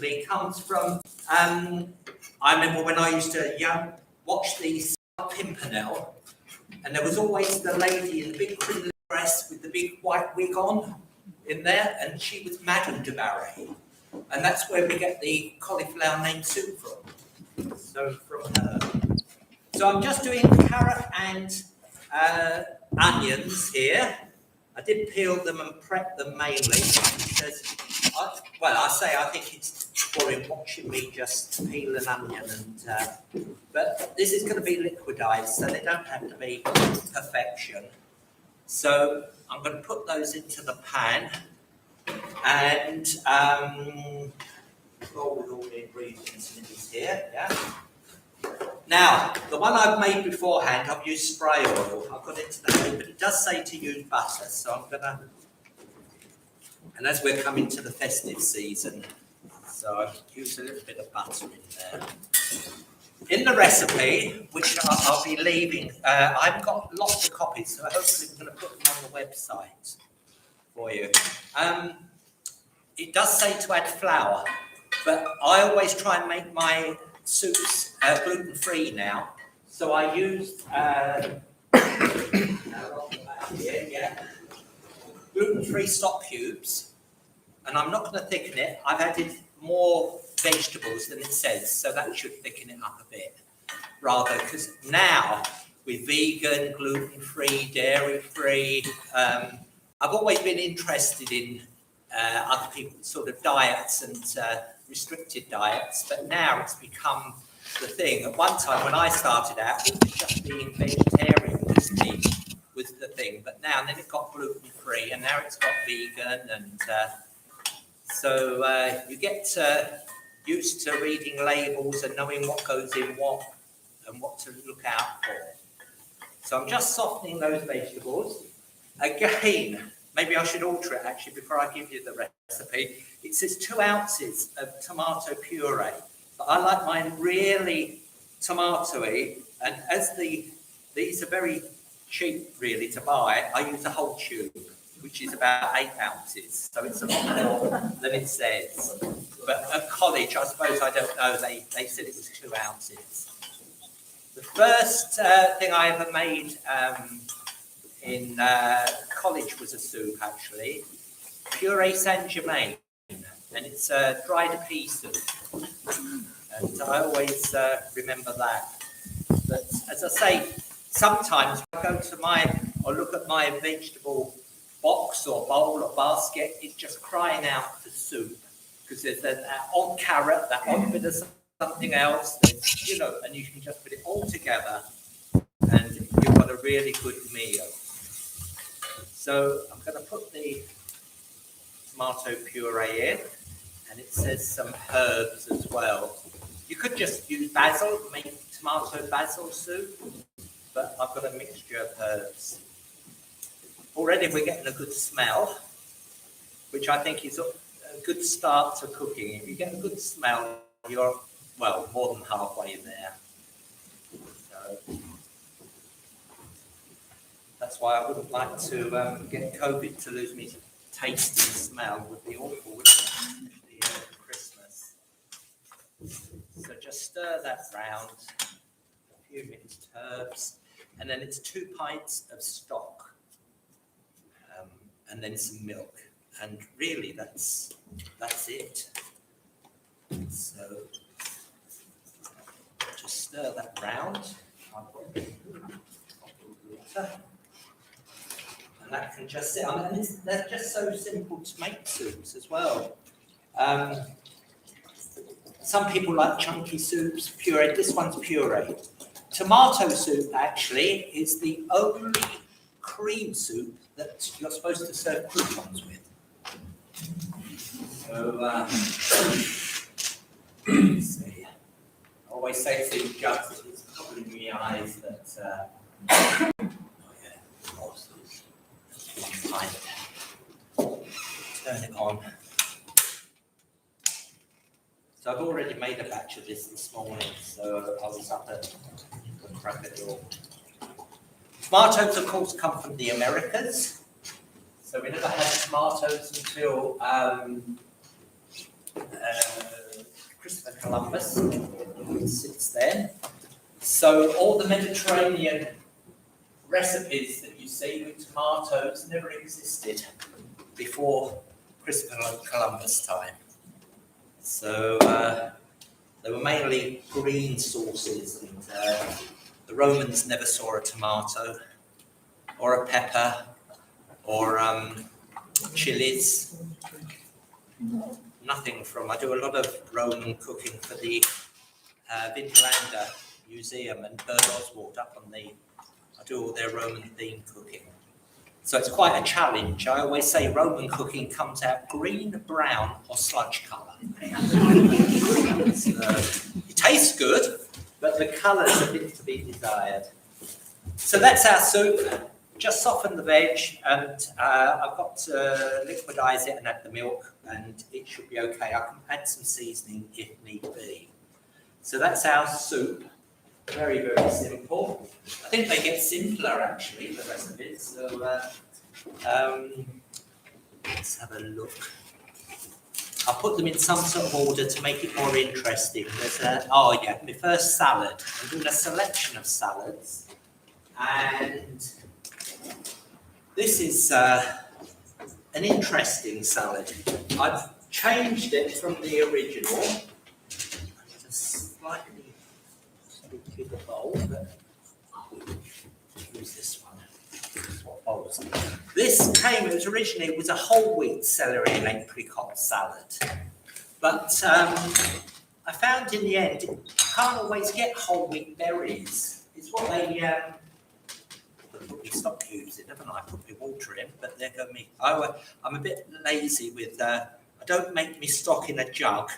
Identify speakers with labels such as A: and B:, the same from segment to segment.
A: It comes from, I remember when I used to watch the Pimpernel, and there was always the lady in the big crimson dress with the big white wig on in there, and she was Madame de Barry. And that's where we get the cauliflower named soup from. So from her. So I'm just doing carrot and onions here. I did peel them and prep them mainly because, I think it's boring watching me just peel an onion, but this is going to be liquidized, so they don't have to be perfection. So I'm going to put those into the pan and roll with all the ingredients in this here. Yeah. Now, the one I've made beforehand, I've used spray oil. I've got it into the hay, but it does say to use butter, so I'm going to. And as we're coming to the festive season, so I've used a little bit of butter in there. In the recipe, which I'll be leaving, I've got lots of copies, so hopefully we're going to put them on the website for you. It does say to add flour, but I always try and make my soups gluten-free now. So I used gluten-free stock cubes, and I'm not going to thicken it. I've added more vegetables than it says, so that should thicken it up a bit. Rather, because now with vegan, gluten-free, dairy-free, I've always been interested in other people's sort of diets and restricted diets, but now it's become the thing. At one time when I started out, it was just being vegetarian was the thing, but now and then it got gluten-free, and now it's got vegan, and so you get used to reading labels and knowing what goes in what and what to look out for. So I'm just softening those vegetables. Again, maybe I should alter it actually before I give you the recipe. It says 2 ounces of tomato puree, but I like mine really tomatoey, and as these are very cheap really to buy, I use a whole tube, which is about 8 ounces, so it's a lot more than it says. But at college, I suppose, I don't know, they said it was 2 ounces. The first thing I ever made in college was a soup, actually, puree Saint Germain, and it's a dried pea soup, and I always remember that. But as I say, sometimes I go to or look at my vegetable box or bowl or basket, it's just crying out for soup, because there's that odd carrot, that odd bit of something else, and you can just put it all together and you've got a really good meal. So I'm going to put the tomato puree in, and it says some herbs as well. You could just use basil, make tomato basil soup, but I've got a mixture of herbs. Already we're getting a good smell, which I think is a good start to cooking. If you get a good smell, you're, more than halfway there. So that's why I wouldn't like to get COVID to lose me taste and smell. It would be awful, wouldn't it? Especially at Christmas. So just stir that round, a few minced herbs, and then it's 2 pints of stock. And then some milk, and really that's it. So just stir that round. And that can just sit on, and they're just so simple to make soups as well. Some people like chunky soups, pureed. This one's pureed. Tomato soup actually is the only cream soup that you're supposed to serve croutons with. So, let's see. I always say to just, it's probably in the eyes that, turn it on. So I've already made a batch of this morning, so I was up at the crack of dawn. Tomatoes, of course, come from the Americas. So we never had tomatoes until Columbus. It sits there. So all the Mediterranean recipes that you see with tomatoes never existed before Christopher Columbus time. So they were mainly green sauces, and the Romans never saw a tomato or a pepper or chilies. Nothing from. I do a lot of Roman cooking for the Vinterlander Museum and Bird Oswald up on the. I do all their Roman themed cooking. So it's quite a challenge. I always say Roman cooking comes out green, brown, or sludge colour. It tastes good, but the colour's a bit to be desired. So that's our soup. Just soften the veg, and I've got to liquidize it and add the milk, and it should be okay. I can add some seasoning if need be. So that's our soup. Very, very simple. I think they get simpler actually, the recipes. So let's have a look. I'll put them in some sort of order to make it more interesting. There's my first salad. I'm doing a selection of salads, and this is an interesting salad. I've changed it from the original. Just slightly bigger bowl, but use this one. What bowls? This it was originally a whole wheat celery and apricot salad. But I found in the end, you can't always get whole wheat berries. It's what they put my stock cubes in, haven't I? Put my water in, but there go me. I'm a bit lazy with. I don't make my stock in a jug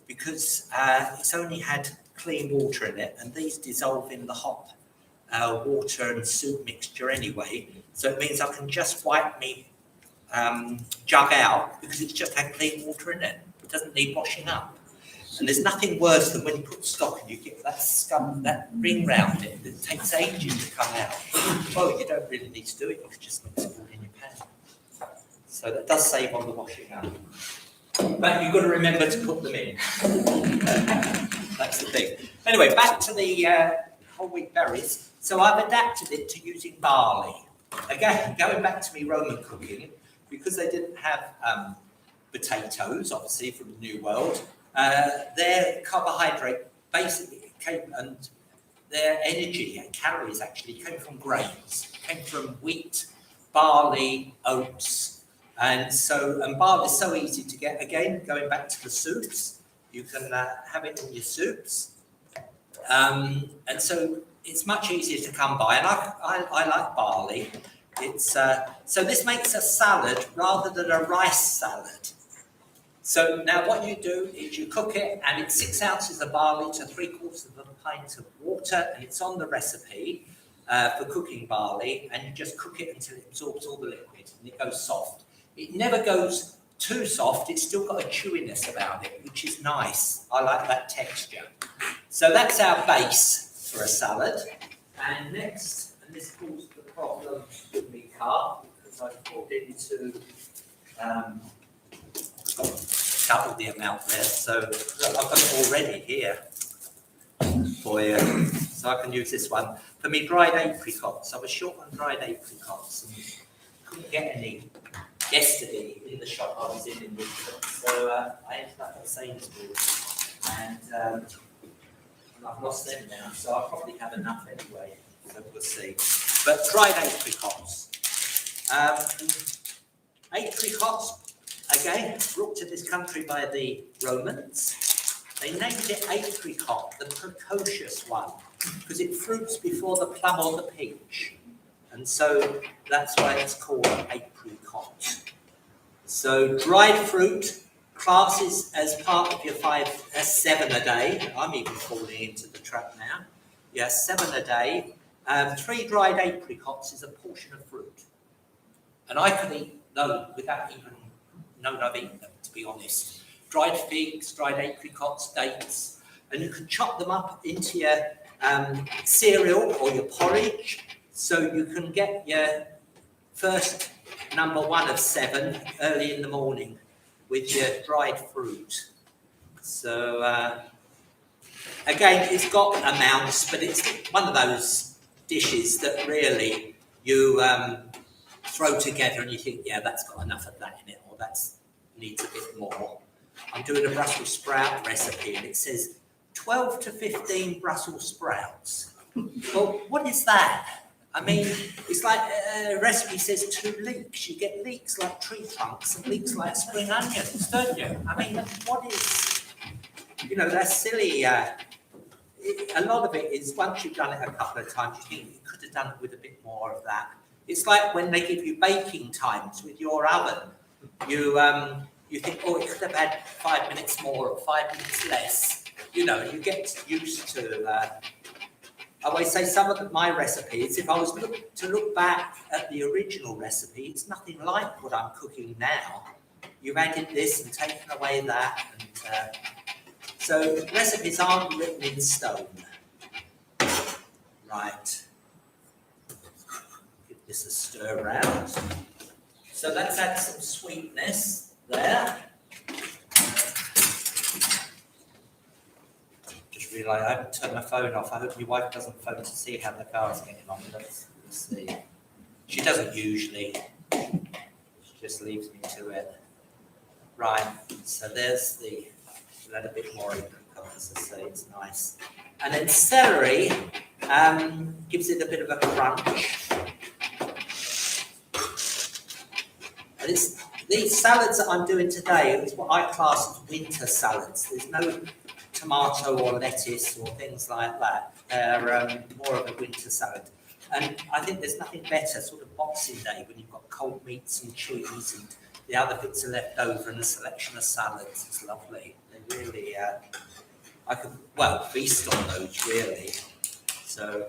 A: because it's only had clean water in it, and these dissolve in the hot water and soup mixture anyway. So it means I can just wipe me jug out because it's just had clean water in it. It doesn't need washing up. And there's nothing worse than when you put stock and you get that scum, that ring round it. It takes ages to come out. Well, you don't really need to do it. You can just mix it all in your pan. So that does save on the washing up. But you've got to remember to put them in. That's the thing. Anyway, back to the whole wheat berries. So I've adapted it to using barley. Again, going back to me Roman cooking, because they didn't have potatoes, obviously, from the New World, their carbohydrate basically came, and their energy and calories actually came from grains, came from wheat, barley, oats, and barley is so easy to get. Again, going back to the soups, you can have it in your soups, and so it's much easier to come by. And I like barley. It's so this makes a salad rather than a rice salad. So now what you do is you cook it, and it's 6 ounces of barley to 3/4 of a pint of water, and it's on the recipe for cooking barley, and you just cook it until it absorbs all the liquid and it goes soft. It never goes too soft, it's still got a chewiness about it, which is nice. I like that texture. So that's our base for a salad. And next, and this caused the problem with my car, because I poured into double the amount there, so I've got it already here for you. So I can use this one. For me dried apricots, I was short on dried apricots and couldn't get any yesterday in the shop I was in Windsor. So I ended up at Sainsbury's, and I've lost them now, so I'll probably have enough anyway, so we'll see. But dried apricots. Apricots, again, brought to this country by the Romans. They named it apricot, the precocious one, because it fruits before the plum or the peach. And so that's why it's called apricot. So dried fruit classes as part of your 7 a day. I'm even falling into the trap now. Yeah, 7 a day. 3 dried apricots is a portion of fruit. And I could eat those without even knowing I've eaten them, to be honest. Dried figs, dried apricots, dates. And you can chop them up into your cereal or your porridge. So you can get your first number 1 of 7 early in the morning with your dried fruit. So Again, it's got amounts, but it's one of those dishes that really you throw together and you think, yeah, that's got enough of that in it, or that needs a bit more. I'm doing a Brussels sprout recipe, and it says 12 to 15 Brussels sprouts. Well, what is that? I mean, it's like a recipe says 2 leeks. You get leeks like tree trunks and leeks like spring onions, don't you? I mean, what is, that's silly. A lot of it is, once you've done it a couple of times, you think you could have done it with a bit more of that. It's like when they give you baking times with your oven. You think, oh, it could have had 5 minutes more or 5 minutes less. You get used to... I always say some of my recipes, if I was to look back at the original recipe, it's nothing like what I'm cooking now. You've added this and taken away that. And, so recipes aren't written in stone. Right. Give this a stir around. So let's add some sweetness there. Realised I haven't turned my phone off. I hope your wife doesn't phone to see how the car's getting on. Let's see. She doesn't usually. She just leaves me to it. Right. So there's the. We'll add a bit more apricot, as I say. It's nice. And then celery gives it a bit of a crunch. And these salads that I'm doing today is what I class as winter salads. There's no tomato or lettuce or things like that. They're more of a winter salad. And I think there's nothing better, sort of Boxing Day, when you've got cold meats and cheese and the other bits are left over and a selection of salads. It's lovely. They really, I could, feast on those, really. So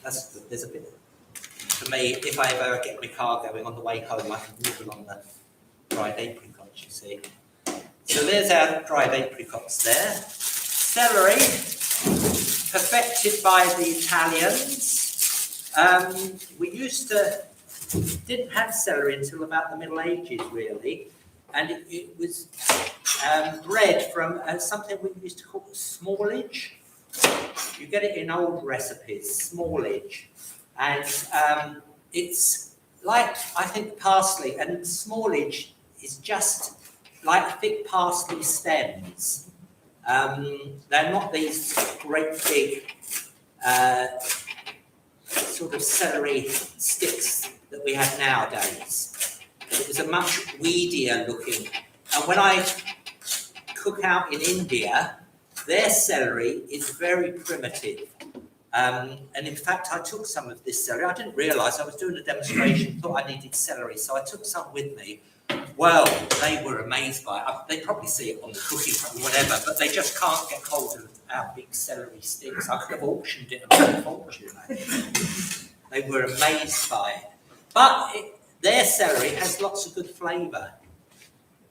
A: that's good. There's a bit, for me, if I ever get my car going on the way home, I can nibble on the dried apricots, you see. So there's our dried apricots there. Celery, perfected by the Italians. We didn't have celery until about the Middle Ages, really. And it was bred from something we used to call smallage. You get it in old recipes, smallage. And it's like, I think, parsley. And smallage is just like thick parsley stems. They're not these great big sort of celery sticks that we have nowadays. It was a much weedier looking. And when I cook out in India, their celery is very primitive. And in fact, I took some of this celery. I didn't realise I was doing a demonstration, thought I needed celery, so I took some with me. Well, they were amazed by it. They probably see it on the cooking or whatever, but they just can't get hold of our big celery sticks. I could have auctioned it a fortune. They were amazed by it. But their celery has lots of good flavour.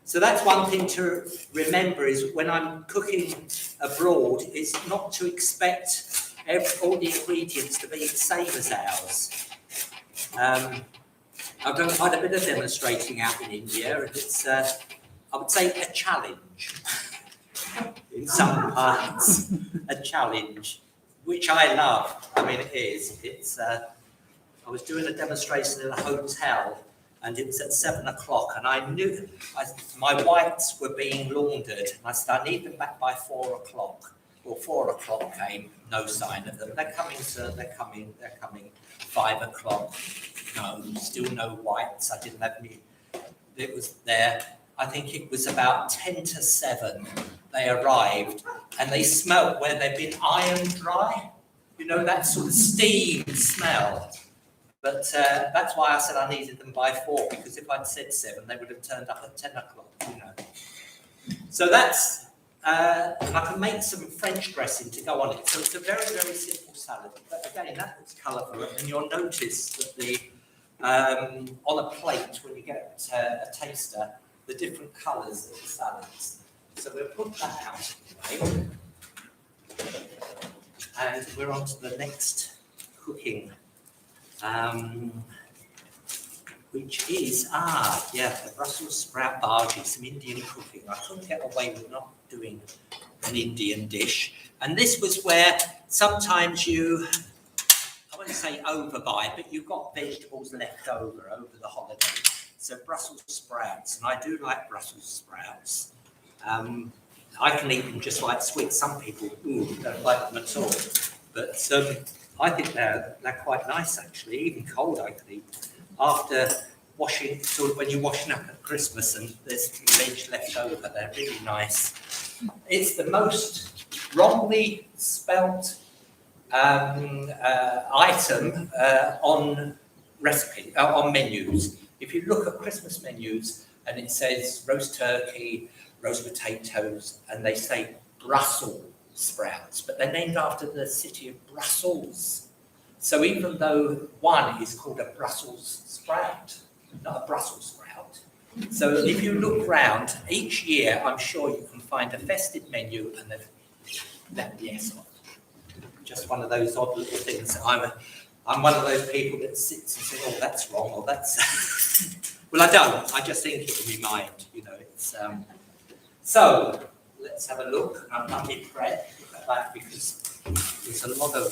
A: So that's one thing to remember, is when I'm cooking abroad, is not to expect all the ingredients to be the same as ours. I've done quite a bit of demonstrating out in India, and it's, I would say, a challenge in some parts. A challenge, which I love. I mean, it is. It's. I was doing a demonstration in a hotel, and it was at 7 o'clock, and I knew my whites were being laundered. And I said, I need them back by 4 o'clock. Well, 4 o'clock came, no sign of them. They're coming, sir, they're coming. 5 o'clock, no, still no whites. I didn't have any. It was there. I think it was about 10 to 7. They arrived, and they smelt where they'd been iron dry. You know, that sort of steam smell. But that's why I said I needed them by 4, because if I'd said 7, they would have turned up at 10 o'clock, you know. So that's, and I can make some French dressing to go on it. So it's a very, very simple salad. But again, that looks colourful. And you'll notice that the on a plate, when you get a taster, the different colours of the salads. So we'll put that out anyway. And we're on to the next cooking. Which is, the Brussels sprout bhaji, some Indian cooking. I couldn't get away with not doing an Indian dish. And this was where sometimes you, I wouldn't say overbuy, but you've got vegetables left over the holidays. So Brussels sprouts, and I do like Brussels sprouts. I can eat them just like sweet. Some people don't like them at all. But I think they're quite nice, actually. Even cold, I can eat. After washing, sort of when you're washing up at Christmas and there's veg left over, they're really nice. It's the most wrongly spelt item on on menus. If you look at Christmas menus and it says roast turkey, roast potatoes, and they say Brussels sprouts, but they're named after the city of Brussels. So even though one is called a Brussels sprout, not a Brussels sprout. So if you look round, each year I'm sure you can find a festive menu and they've left the S off. Just one of those odd little things. I'm one of those people that sits and says, oh, that's wrong, or that's... Well, I don't. I just think it in my mind, It's So let's have a look. I'm not in prep. Look at that, because there's a lot of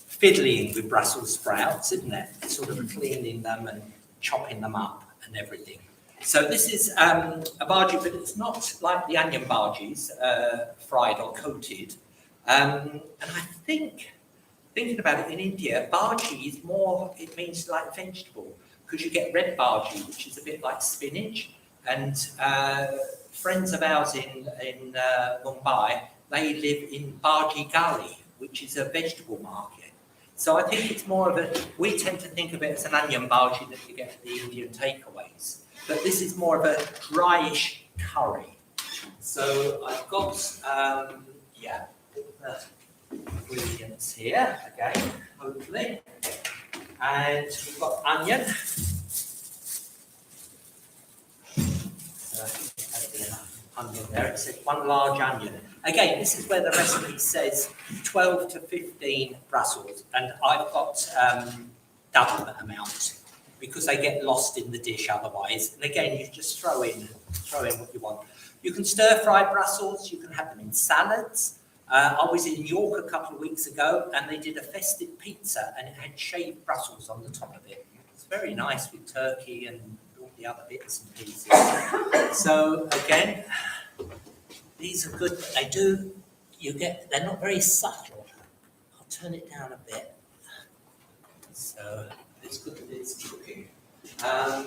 A: fiddling with Brussels sprouts, isn't it? Sort of cleaning them and chopping them up and everything. So this is a bhaji, but it's not like the onion bhajis, fried or coated. And I think, thinking about it, in India, bhaji is more, it means like vegetable, because you get red bhaji, which is a bit like spinach. And friends of ours in Mumbai, they live in Bhaji Gully, which is a vegetable market. So I think it's more of we tend to think of it as an onion bhaji that you get at the Indian takeaways. But this is more of a dryish curry. So I've got, all the ingredients here, again, hopefully. And we've got onion. Onion there, it says 1 large onion. Again, this is where the recipe says 12 to 15 Brussels, and I've got double that amount because they get lost in the dish otherwise. And again, you just throw in what you want. You can stir fry Brussels, you can have them in salads. I was in York a couple of weeks ago and they did a festive pizza and it had shaved Brussels on the top of it. It's very nice with turkey and all the other bits and pieces. So again, these are good, but they're not very subtle. I'll turn it down a bit. So it's good that it's cooking. Yeah.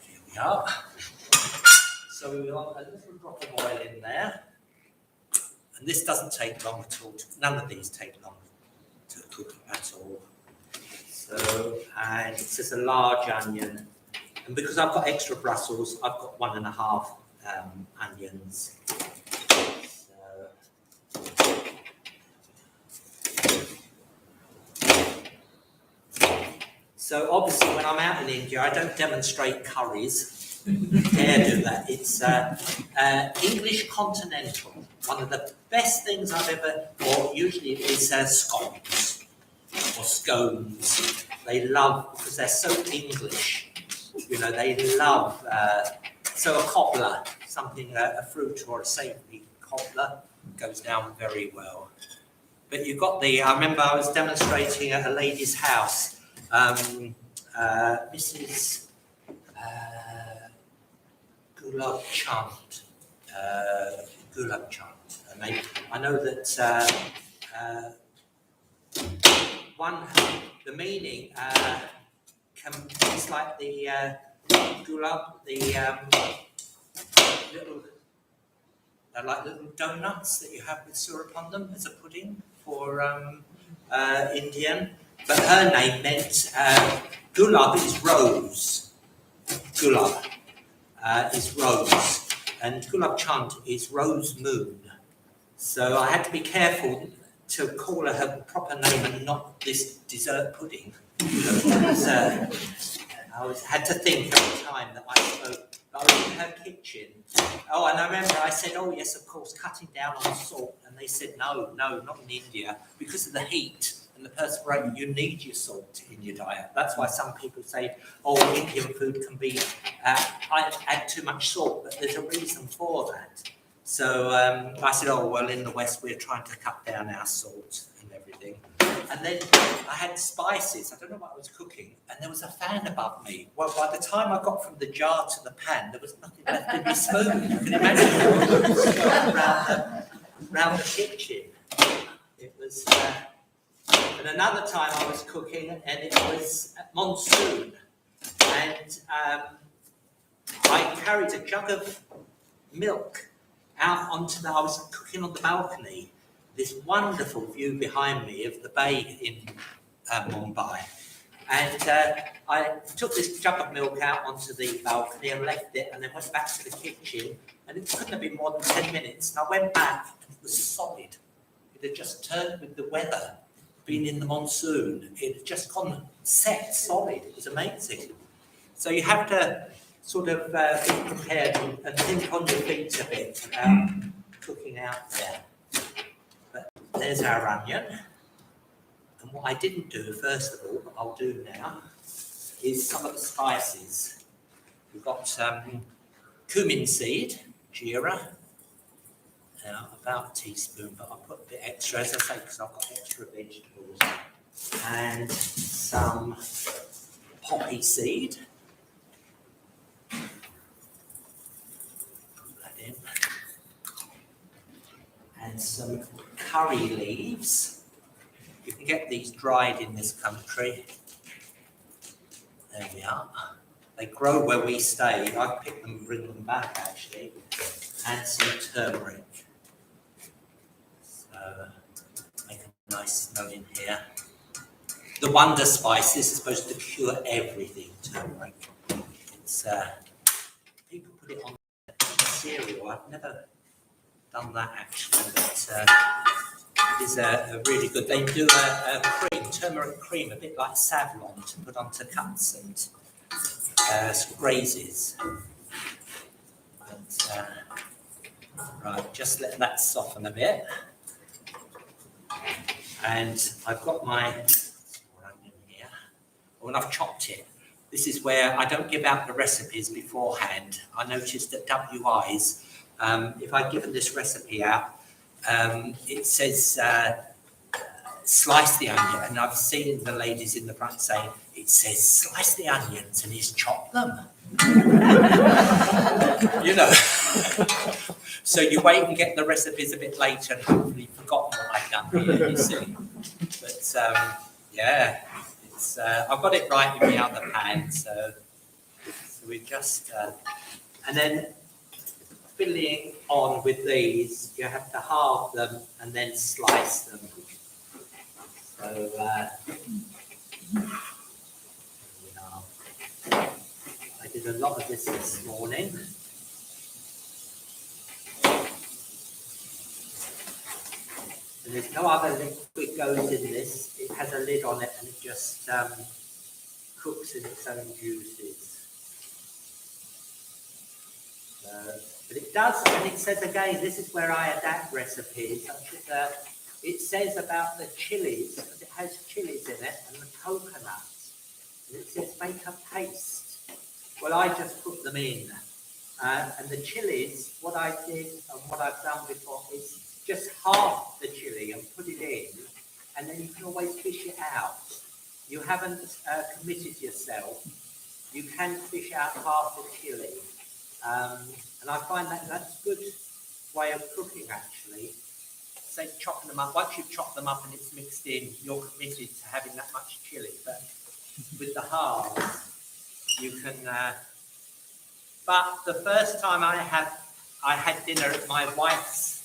A: Here we are. So we want a little drop of oil in there. And this doesn't take long at all. None of these take long to cook at all. So, and it says a large onion. And because I've got extra Brussels, I've got 1.5 onions. So obviously when I'm out in India, I don't demonstrate curries. Dare do that. It's English continental. One of the best things I've ever, or usually it is scones or scones. They love, because they're so English, they love, so a cobbler, something, a fruit or a savoury cobbler goes down very well. But you've got I remember I was demonstrating at a lady's house, Mrs. Gulab Chand. And I know that the meaning it's like the gulab, the little donuts that you have with syrup on them as a pudding for Indian. But her name meant gulab is rose. Gulab is rose. And Gulab Chand is rose moon. So I had to be careful to call her proper name and not this dessert pudding. I had to think every time that I spoke. I was in her kitchen. Oh, and I remember I said, oh yes, of course, cutting down on salt. And they said, no, not in India. Because of the heat, and the perspiration, you need your salt in your diet. That's why some people say, oh, Indian food can be, I add too much salt, but there's a reason for that. So I said, oh, well, in the West, we're trying to cut down our salt and everything. And then I had spices. I don't know what I was cooking, and there was a fan above me. Well, by the time I got from the jar to the pan, there was nothing left in my spoon. You can imagine around the kitchen. It was, and another time I was cooking, and it was at monsoon, and I carried a jug of milk out onto I was cooking on the balcony. This wonderful view behind me of the bay in Mumbai. And I took this jug of milk out onto the balcony and left it, and then went back to the kitchen, and it couldn't have been more than 10 minutes. And I went back, and it was solid. It had just turned with the weather, being in the monsoon. It had just gone set solid. It was amazing. So you have to sort of be prepared and think on your feet a bit about cooking out there. But there's our onion. And what I didn't do, first of all, but I'll do now, is some of the spices. We've got cumin seed, jeera, about a teaspoon, but I'll put a bit extra, as I say, because I've got extra vegetables. And some poppy seed. And some curry leaves. You can get these dried in this country. There we are. They grow where we stay. I pick them and bring them back, actually. And some turmeric. So, make a nice smell in here. The wonder spice, this is supposed to cure everything, turmeric. It's, people put it on cereal. I've never done that actually, but it is a really good. They do a cream, turmeric cream, a bit like Savlon, to put onto cuts and grazes. But, right, just let that soften a bit. And I've got my onion here. When I've chopped it, this is where I don't give out the recipes beforehand. I noticed that WIs, if I'd given this recipe out, it says slice the onion, and I've seen the ladies in the front saying, it says slice the onions and he's chopped them. You know. So you wait and get the recipes a bit later and hopefully you've forgotten what I've done here, you see. But yeah, it's, I've got it right in the other pan, so we just, and then filling on with these, you have to halve them and then slice them. So, I did a lot of this morning. And there's no other liquid goes in this. It has a lid on it and it just cooks in its own juices. But it does, and it says again, this is where I adapt recipes, such as it says about the chilies, because it has chilies in it, and the coconuts. And it says make a paste. Well, I just put them in. And the chilies, what I did and what I've done before is just half the chili and put it in, and then you can always fish it out. You haven't committed yourself. You can fish out half the chili. And I find that that's a good way of cooking, actually. Say chopping them up. Once you've chopped them up and it's mixed in, you're committed to having that much chili. But with the halves, you can... but the first time I had dinner at my wife's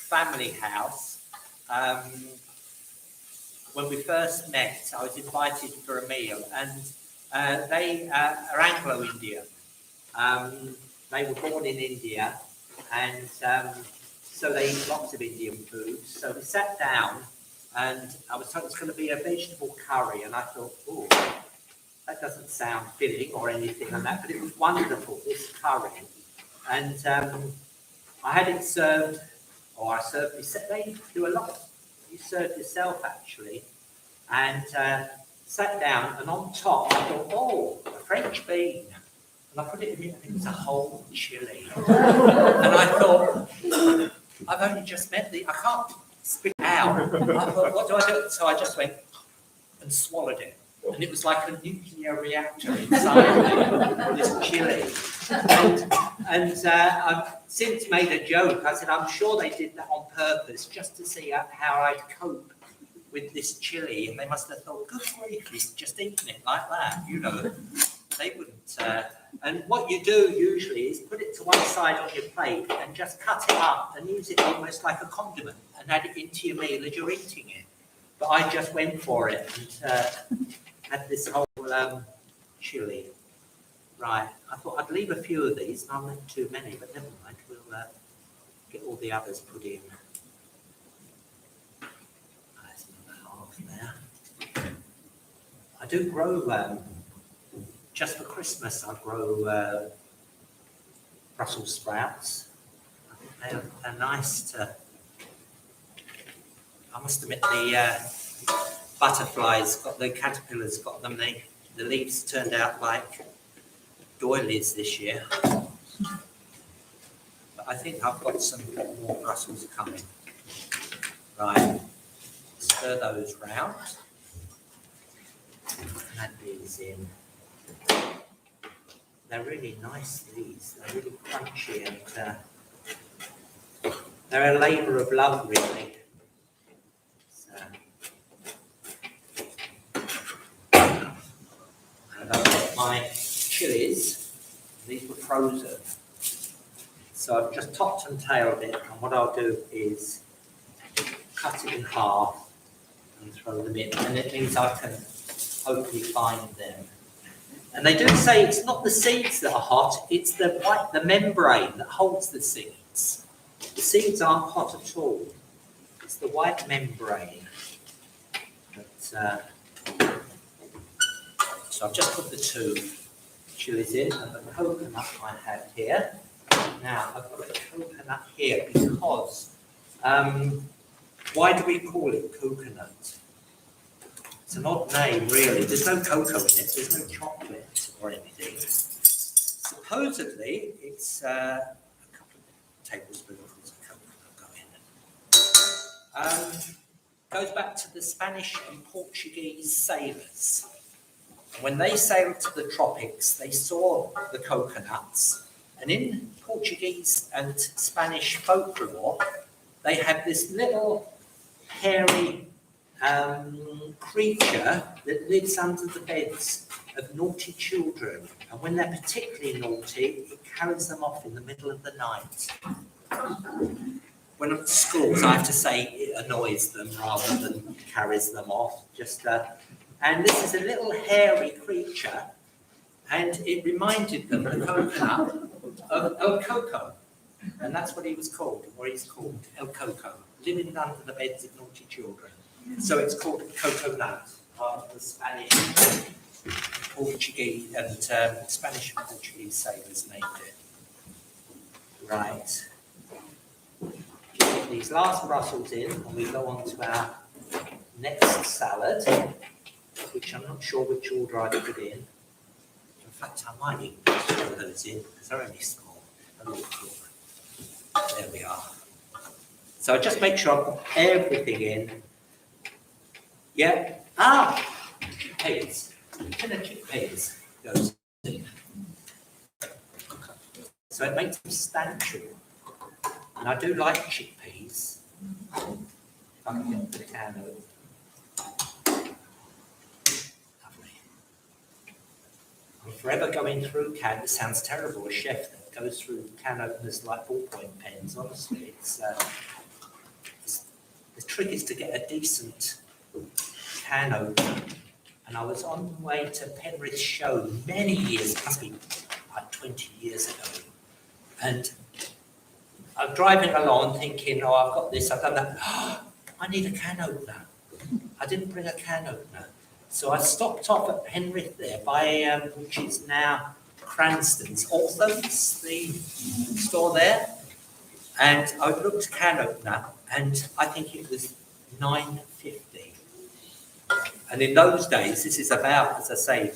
A: family house, when we first met, I was invited for a meal, and they are Anglo-Indian. They were born in India, and so they eat lots of Indian food. So we sat down, and I was told it's going to be a vegetable curry, and I thought, oh, that doesn't sound filling or anything like that, but it was wonderful, this curry. And I had it served, or I served, they do a lot. You serve yourself, actually. and sat down, and on top I thought, oh, a French bean. And I put it in, and it was a whole chili. And I thought, I've only just met I can't spit it out. I thought, what do I do? So I just went and swallowed it. And it was like a nuclear reactor inside me, this chili. And I've since made a joke. I said, I'm sure they did that on purpose, just to see how I'd cope with this chili. And they must have thought, good grief, he's just eating it like that, you know. They wouldn't. And what you do usually is put it to one side on your plate and just cut it up and use it almost like a condiment and add it into your meal as you're eating it. But I just went for it and had this whole chili. Right, I thought I'd leave a few of these, and I'll leave too many, but never mind, we'll get all the others put in. That's another half there. I do grow, just for Christmas, I grow Brussels sprouts. I think they're nice to, I must admit, the butterflies, the caterpillars got them, the leaves turned out like doilies this year. But I think I've got some more Brussels coming. Right, stir those round. Add these in. They're really nice, these. They're really crunchy and they're a labour of love, really. And I've got my chilies. These were frozen. So I've just topped and tailed it, and what I'll do is cut it in half and throw them in, and it means I can hopefully find them. And they do say it's not the seeds that are hot, it's the membrane that holds the seeds. The seeds aren't hot at all. It's the white membrane. So I've just put the two chilies in, and the coconut I have here. Now I've got a coconut here because why do we call it coconut? It's an odd name, really. There's no cocoa in it. There's no chocolate or anything. Supposedly, it's a couple of tablespoonfuls of coconut go in. Goes back to the Spanish and Portuguese sailors. When they sailed to the tropics, they saw the coconuts. And in Portuguese and Spanish folklore, they have this little hairy creature that lives under the beds of naughty children. And when they're particularly naughty, it carries them off in the middle of the night. When I'm at schools, I have to say it annoys them rather than carries them off. And this is a little hairy creature, and it reminded them, the coconut, of El Coco. And that's what he was called, or he's called, El Coco, living under the beds of naughty children. So it's called coconut, the Spanish, Portuguese, and Spanish and Portuguese sailors named it. Right. Get these last Brussels in, and we go on to our next salad, which I'm not sure which order I put in. In fact, I might even throw those in, because they're only small. There we are. So I just make sure I've got everything in. Yeah. Chickpeas. Tin of chickpeas goes in. So it makes them substantial. And I do like chickpeas. If I can get the can open. Lovely. I'm forever going through can. It sounds terrible, a chef that goes through can openers like ballpoint pens. Honestly, the trick is to get a decent can opener. And I was on the way to Penrith show many years, must be like 20 years ago. And I'm driving along thinking, oh, I've got this, I've done that. Oh, I need a can opener. I didn't bring a can opener. So I stopped off at Penrith there by, which is now Cranston's, Ortham's, the store there. And I looked can opener, and I think it was $9.50. And in those days, this is about, as I say,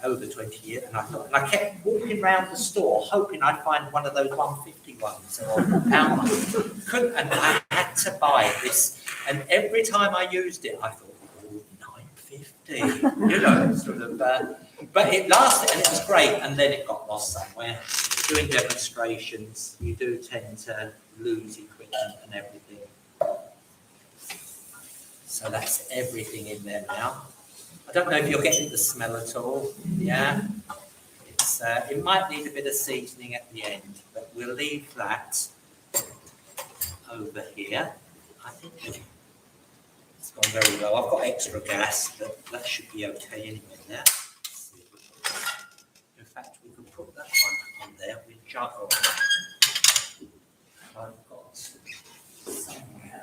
A: over 20 years, and I kept walking around the store hoping I'd find one of those 150 ones or pound ones. Couldn't, and I had to buy this. And every time I used it, I thought, oh, £9.50, you know, sort of. But it lasted, and it was great. And then it got lost somewhere. Doing demonstrations, you do tend to lose equipment and everything. So that's everything in there now. I don't know if you're getting the smell at all. Yeah, it might need a bit of seasoning at the end, but we'll leave that over here. I think it's gone very well. I've got extra gas, but that should be okay anyway now. In fact, we could put that one on there with juggle. I've got somewhere.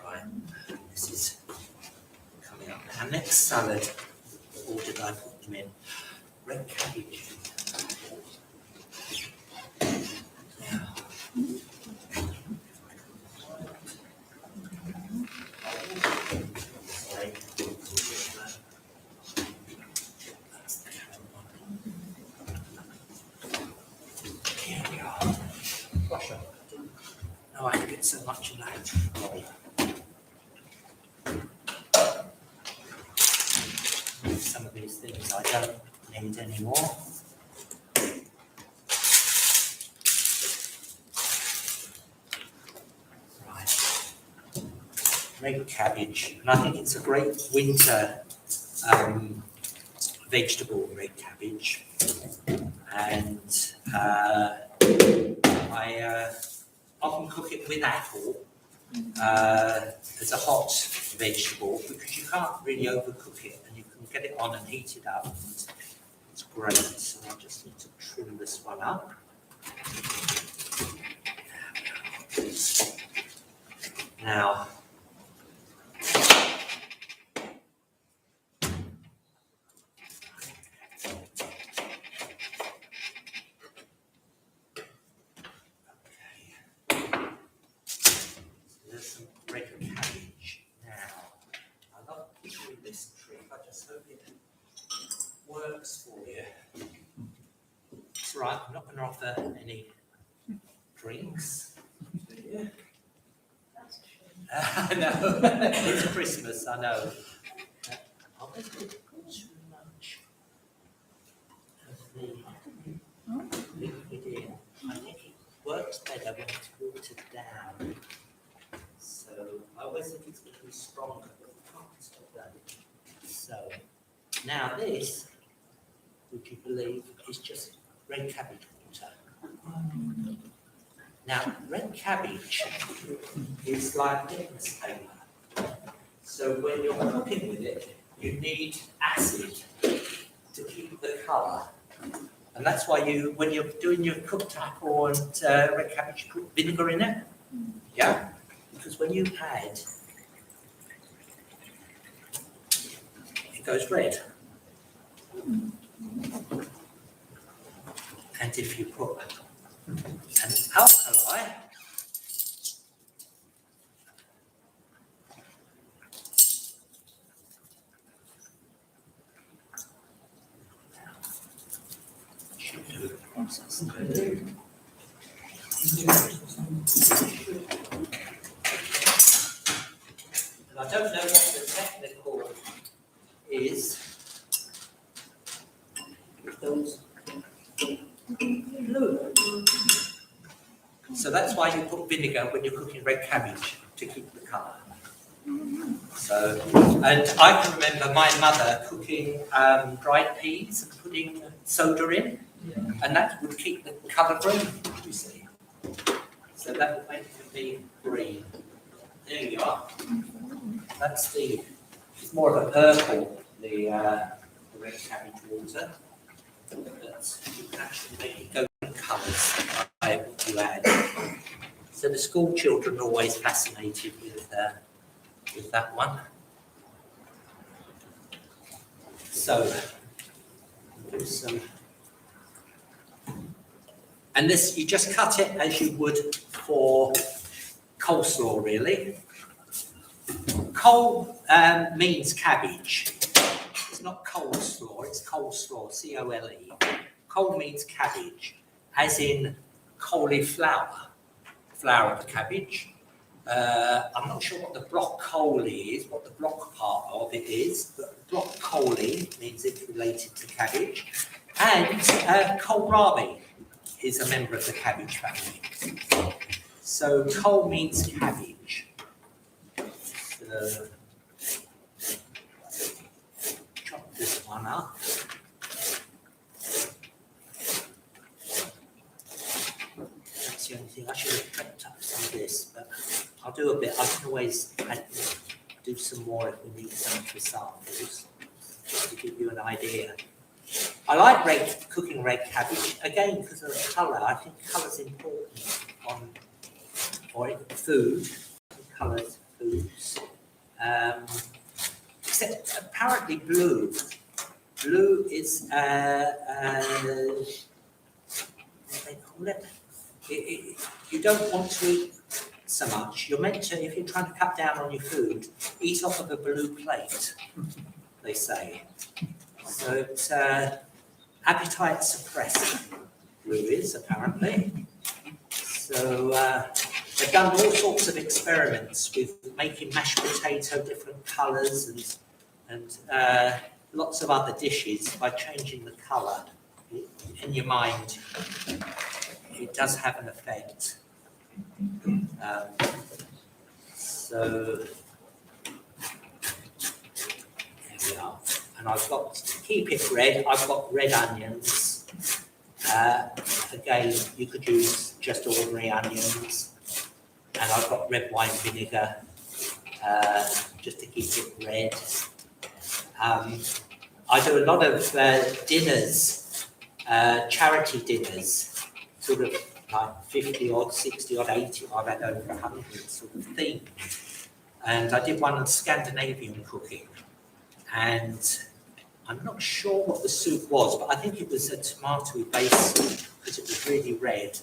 A: Right, this is coming up. Our next salad, or did I put them in? Red cabbage. No, I get so much of that. Some of these things I don't need anymore. Right. Red cabbage. And I think it's a great winter vegetable, red cabbage. And I often cook it with apple as a hot vegetable because you can't really overcook it and you can get it on and heat it up. And it's great. So I just need to trim this one up. Now, works for you. It's right, I'm not going to offer any drinks. I know, it's Christmas, I know. I always put too much of the liquid in. I think it works better when it's watered down. So I always think it's going to be stronger, but we can't stop that. So now this, would you believe, is just red cabbage water. Now, red cabbage is like litmus paper. So when you're cooking with it, you need acid to keep the colour. And that's why when you're doing your cooked apple and red cabbage, you put vinegar in it. Yeah? Because when you add, it goes red. And if you put an alkali, should do the process. And I don't know what the technical is. Those blue. So that's why you put vinegar when you're cooking red cabbage, to keep the colour. So, and I can remember my mother cooking dried peas and putting soda in, and that would keep the colour green, you see. So that would make it be green. There you are. That's it's more of a purple, the red cabbage water. But you can actually make it go in colours by what you add. So the school children are always fascinated with that one. So do some And this, you just cut it as you would for coleslaw, really. Cole means cabbage. It's not coleslaw, it's coleslaw, C-O-L-E. Cole means cabbage, as in cauliflower, flower of the cabbage. I'm not sure what the broccoli is, what the block part of it is, but broccoli means it's related to cabbage. And kohlrabi is a member of the cabbage family. So cole means cabbage. So chop this one up. That's the only thing. I should have prepped up some of this, but I'll do a bit. I can always do some more if we need some for samples, just to give you an idea. I like cooking red cabbage, again, because of the colour. I think colour's important on food, coloured foods. Except apparently blue. Blue is, what do they call it? You don't want to eat so much. You're meant to, if you're trying to cut down on your food, eat off of a blue plate, they say. So it's appetite suppressing, blue is, apparently. So they've done all sorts of experiments with making mashed potato different colours and lots of other dishes by changing the colour. In your mind, it does have an effect. So there we are. And I've got, to keep it red, I've got red onions. Again, you could use just ordinary onions. And I've got red wine vinegar, just to keep it red. I do a lot of dinners, charity dinners, sort of like 50 odd, 60 odd, 80 odd, I had over 100 sort of theme. And I did one on Scandinavian cooking. And I'm not sure what the soup was, but I think it was a tomato base soup because it was really red.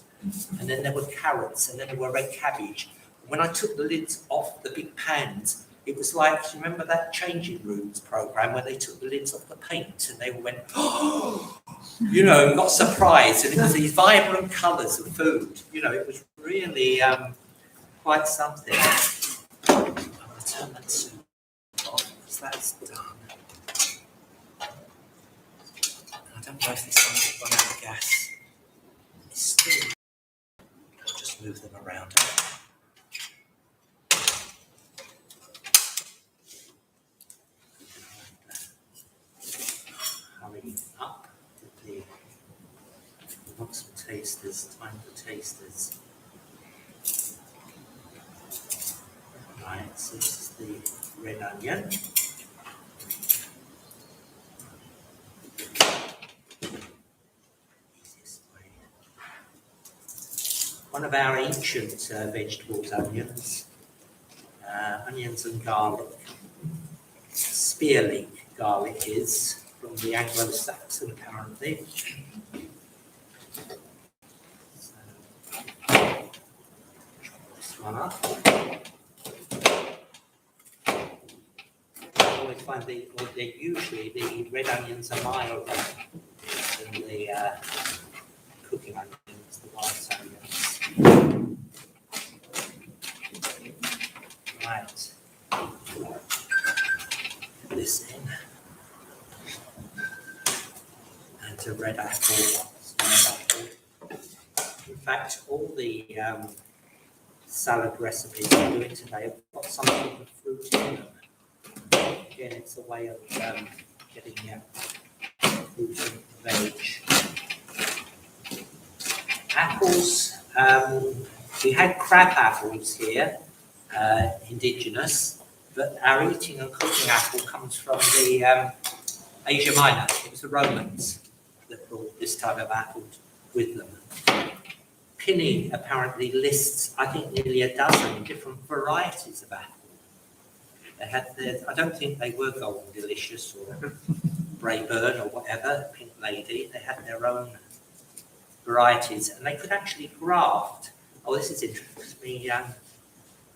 A: And then there were carrots, and then there were red cabbage. When I took the lids off the big pans, it was like, do you remember that Changing Rooms program where they took the lids off the paint and they went, oh, you know, got surprised. And it was these vibrant colours of food. You know, it was really quite something. I'm going to turn that soup off because that's done. I don't know if this one's run out of gas. It's still. I'll just move them around. Hurry up with the. We want some tasters, time for tasters. Right, so this is the red onion. One of our ancient vegetables, onions. Onions and garlic. Spearleaf garlic is from the Anglo-Saxon, apparently. So, chop this one up. I always find usually the red onions are milder than the cooking onions, the white onions. Right. Put this in. And a red apple. In fact, all the salad recipes I'm doing today have got some sort of fruit in them. Again, it's a way of getting fruit and veg. Apples. We had crab apples here, indigenous, but our eating and cooking apple comes from the Asia Minor. It was the Romans that brought this type of apple with them. Pliny apparently lists, I think, nearly a dozen different varieties of apple. They had I don't think they were Golden Delicious or Brayburn or whatever, Pink Lady. They had their own varieties, and they could actually graft. Oh, this is interesting.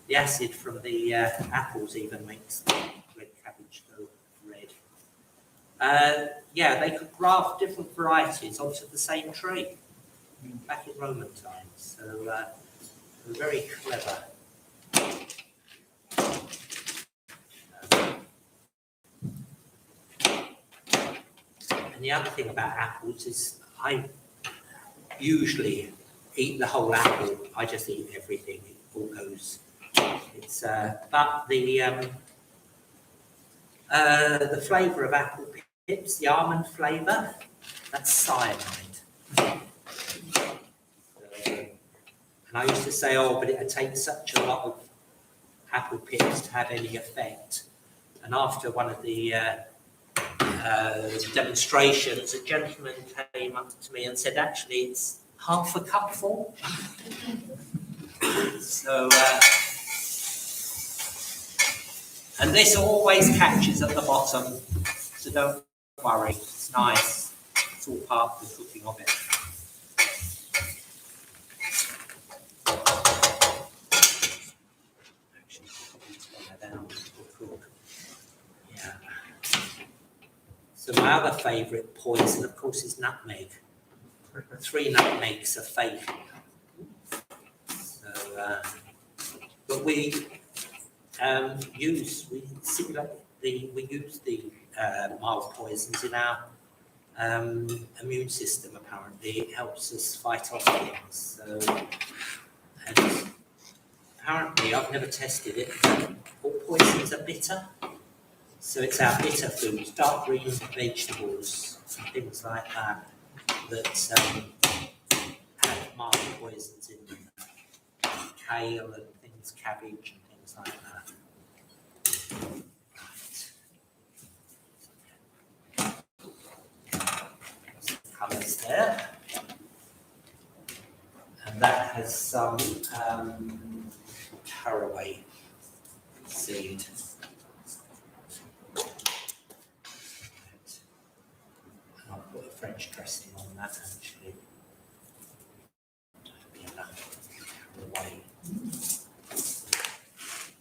A: The acid from the apples even makes the red cabbage go red. Yeah, they could graft different varieties onto the same tree back in Roman times. So they're very clever. And the other thing about apples is I usually eat the whole apple. I just eat everything. It all goes. It's but the flavour of apple pips, the almond flavour, that's cyanide. And I used to say, oh, but it takes such a lot of apple pips to have any effect. And after one of the demonstrations, a gentleman came up to me and said, actually, it's half a cupful. So, and this always catches at the bottom, so don't worry, it's nice. It's all part of the cooking of it. Yeah. So my other favourite poison, of course, is nutmeg. 3 nutmegs are fatal. So, but we use the mild poisons in our immune system. Apparently, it helps us fight off things. So, and apparently, I've never tested it, but all poisons are bitter. So it's our bitter foods, dark green vegetables, and things like that, that have mild poisons in them. Kale and things, cabbage and things like that. Colours there. And that has some caraway seed. I'll put a French dressing on that actually. That'll be enough caraway.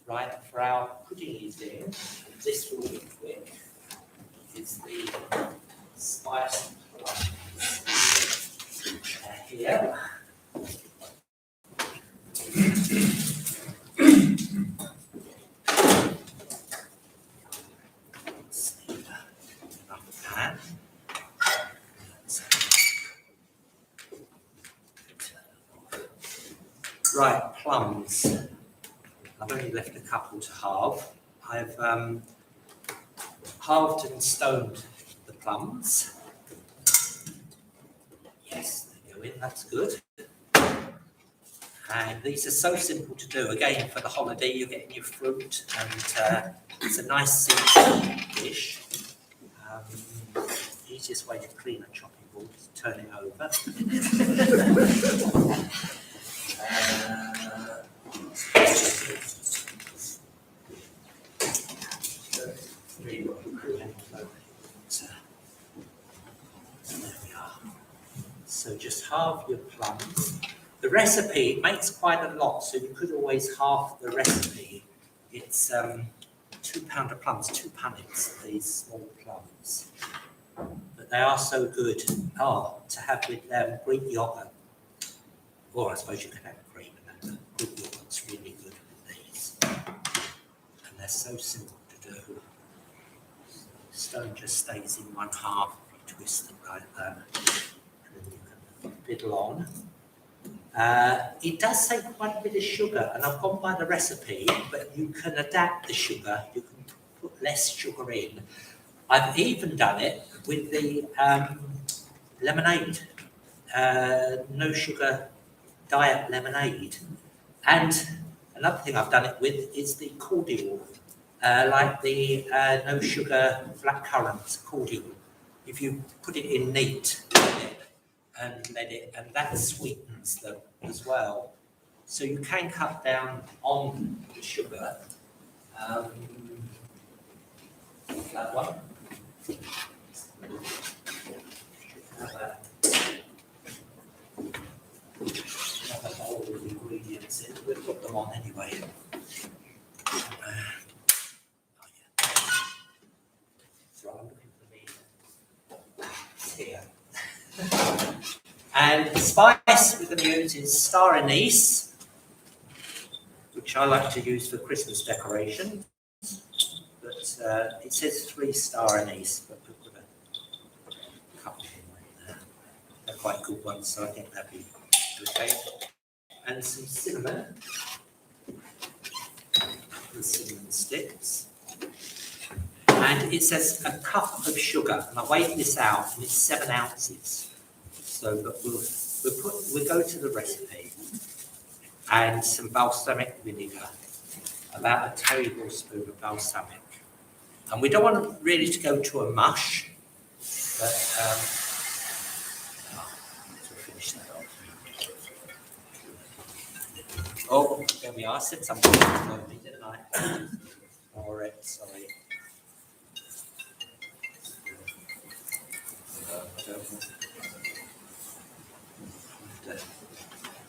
A: Right, for our pudding eating, this will be quick, is the spice plums here. Right, plums. I've only left a couple to halve. I've halved and stoned the plums. Yes, they go in, that's good. And these are so simple to do. Again, for the holiday, you're getting your fruit, and it's a nice simple dish. Easiest way to clean a chopping board is to turn it over. There we are. So just halve your plums. The recipe makes quite a lot, so you could always halve the recipe. It's 2 pound of plums, 2 punnets, these small plums. But they are so good to have with Greek yogurt. Or I suppose you could have cream, and Greek yogurt's really good with these. And they're so simple to do. The stone just stays in one half, you twist them like that, and then you can fiddle on. It does say quite a bit of sugar, and I've gone by the recipe, but you can adapt the sugar, you can put less sugar in. I've even done it with the lemonade, no sugar diet lemonade. And another thing I've done it with is the cordial, like the no sugar blackcurrant cordial. If you put it in neat and that sweetens them as well. So you can cut down on the sugar. That one. them on anyway. So I'm looking for the it's here. And the spice we're going to use is star anise, which I like to use for Christmas decoration. But it says 3-star anise, but we'll put a couple in there. They're quite good ones, so I think that'd be okay. And some cinnamon, the cinnamon sticks. And it says a cup of sugar, and I weighed this out, and it's 7 ounces. So, but we'll go to the recipe. And some balsamic vinegar, about a tablespoon of balsamic. And we don't want really to go to a mush, but to finish that off. Oh, there we are. I said something slowly, didn't I? All right, sorry.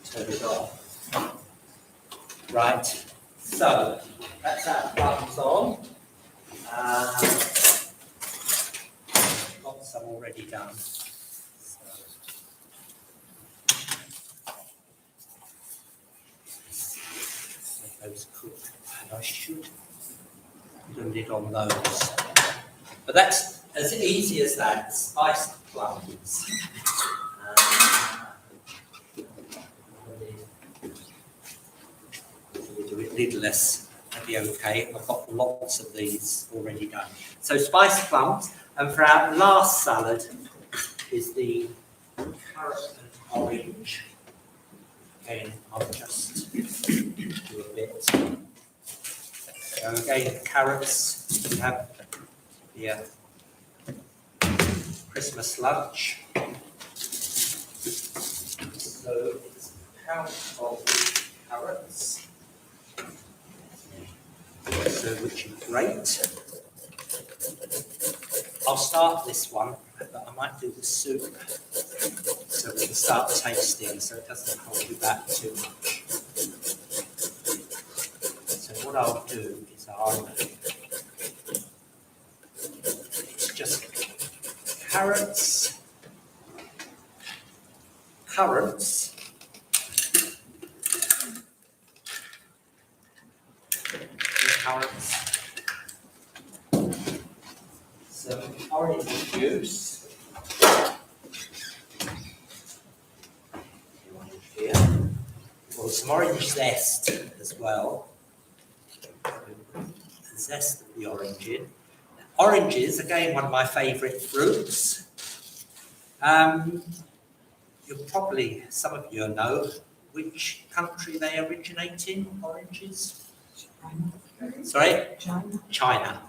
A: Turn it off. Right, so that's our plums on. Got some already done. So. Let those cook, and I should put a lid on those. But that's as easy as that, spiced plums. Lidless, that'd be okay. I've got lots of these already done. So spiced plums, and for our last salad is the carrot and orange. Again, I'll just do a bit. So again, carrots, we have the Christmas lunch. So it's a pound of carrots. So, which is great. I'll start this one, but I might do the soup so we can start tasting so it doesn't hold you back too much. So what I'll do is it's just carrots, currants, some orange juice, here, or some orange zest as well. The zest of the orange in. Oranges, again, one of my favourite fruits. You'll probably, some of you know which country they originate in, oranges. Sorry? China.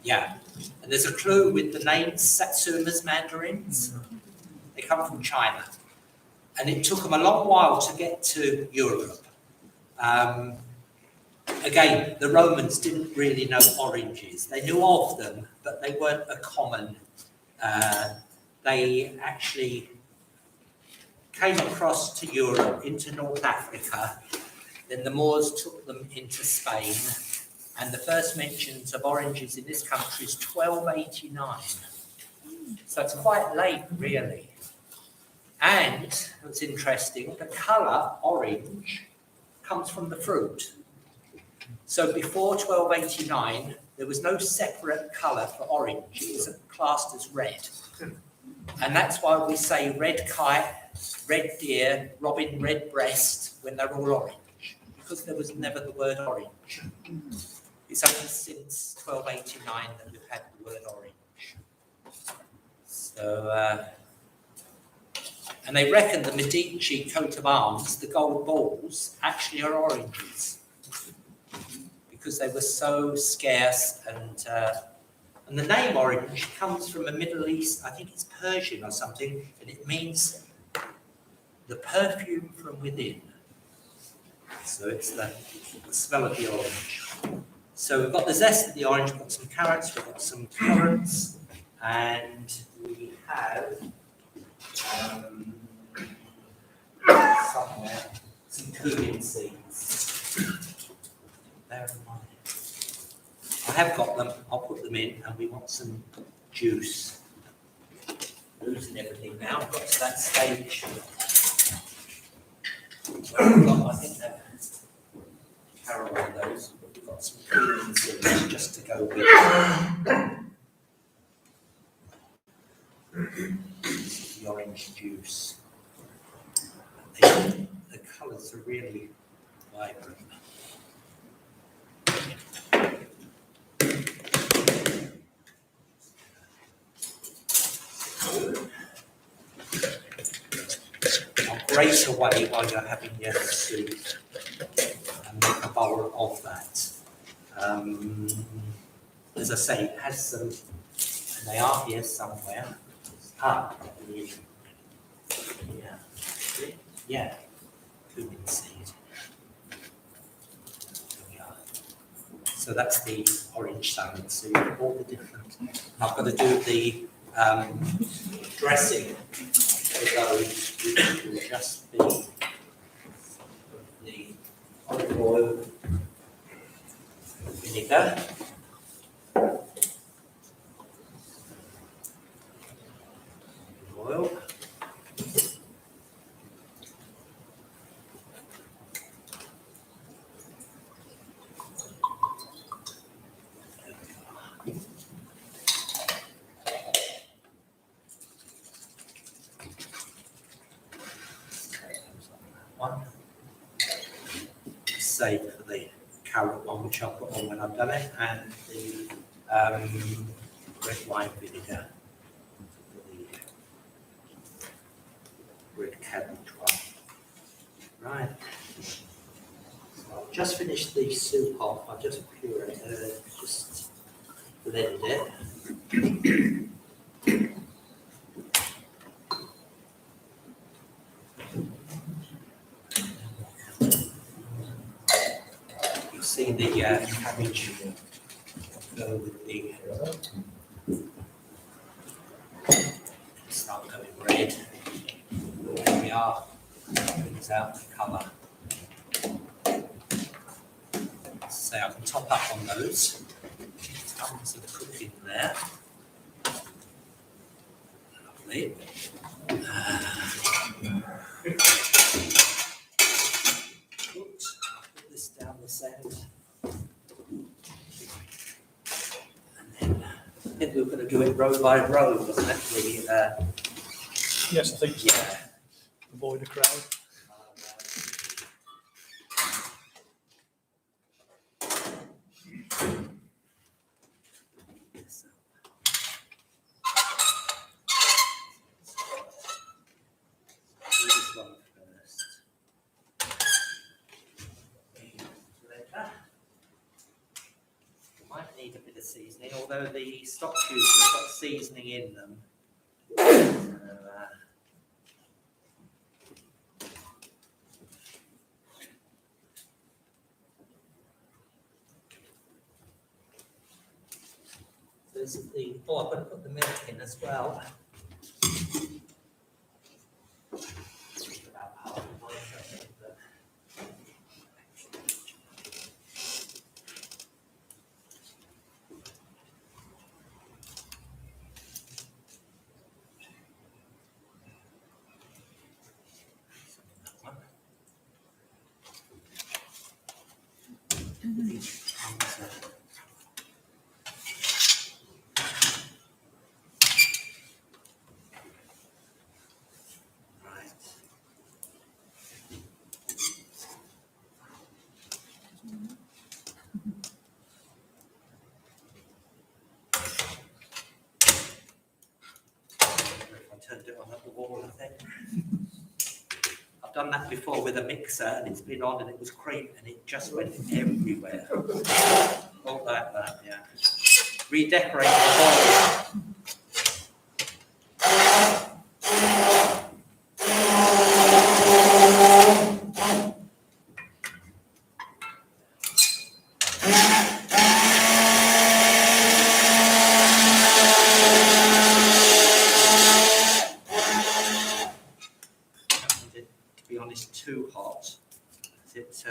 A: Yeah. And there's a clue with the name Satsuma's mandarins. They come from China. And it took them a long while to get to Europe. Again, the Romans didn't really know oranges. They knew of them, but they weren't a common. They actually came across to Europe, into North Africa. Then the Moors took them into Spain. And the first mentions of oranges in this country is 1289. So it's quite late, really. And what's interesting, the colour orange comes from the fruit. So before 1289, there was no separate colour for orange. It was classed as red. And that's why we say red kite, red deer, robin redbreast when they're all orange, because there was never the word orange. It's only since 1289 that we've had the word orange. So, and they reckon the Medici coat of arms, the gold balls, actually are oranges because they were so scarce. And the name orange comes from a Middle East, I think it's Persian or something, and it means the perfume from within. So it's the smell of the orange. So we've got the zest of the orange, we've got some carrots, we've got some currants, and we have somewhere some cumin seeds. There am I have got them. I'll put them in, and we want some juice. Losing everything now. Got to that stage. Where we've got, I think they're caramel those, but we've got some cream and seeds just to go with the orange juice. The colours are really vibrant. I'll grate away while you're having your soup and make a bowl of that. As I say, it has some, and they are here somewhere. Yeah, cumin seed. There we are. So that's the orange salad soup, all the different. I've got to do the dressing for those, which will just be the olive oil, vinegar, oil, one. Save for the carrot one, which I'll put on when I've done it, and the red wine vinegar for the red cabbage one. Right. So I've just finished the soup off. I've just just blended it. See the cabbage go with the start going red. There we are. Brings out the colour. So I can top up on those. Tons of cooking there. Lovely. Down this end, and then I think we were going to do it row by row, wasn't it?
B: Yes, I think so.
A: Yeah.
B: Avoid a crowd.
A: This one first. Might need a bit of seasoning, although the stock cubes have got seasoning in them. There's the, oh, I've got to put the milk in as well. About half a pint, I think, but turned it on at the wall, I think. I've done that before with a mixer, and it's been on, and it was cream, and it just went everywhere. All that, yeah. Redecorate the bowl. Too hot. It